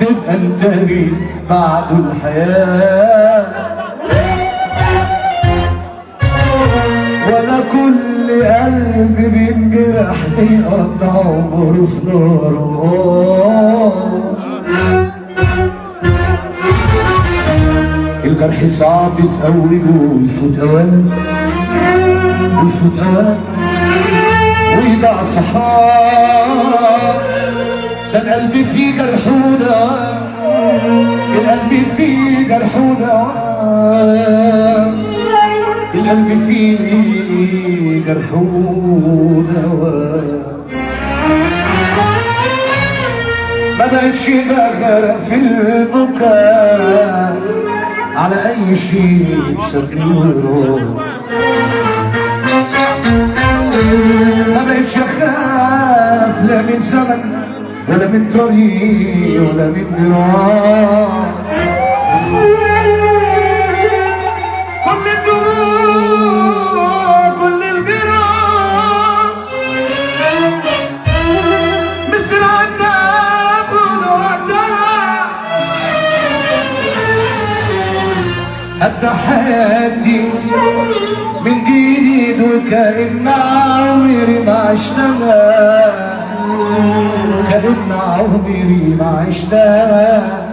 تبقى انتهي بعد الحياة، ولا كل قلب بينجرح يقضي عمره في ناره. الجرح صعب في أوله ويفوت أوان ويفوت أوان ويضع صحاب. ده القلب فيه جرح ودواء، القلب فيه جرح ودواء، القلب فيه جرح ودواء. ما بقتش بغرق في البكاء على أي شيء بسبيله، ما بقتش أخاف لا من زمن ولا من طريق ولا من نار. كل الدموع كل الجراح مثل عتاب وعتاب، أبدأ حياتي من جديد وكأن عمري ما عشتها، كأن عمري ما عشتها.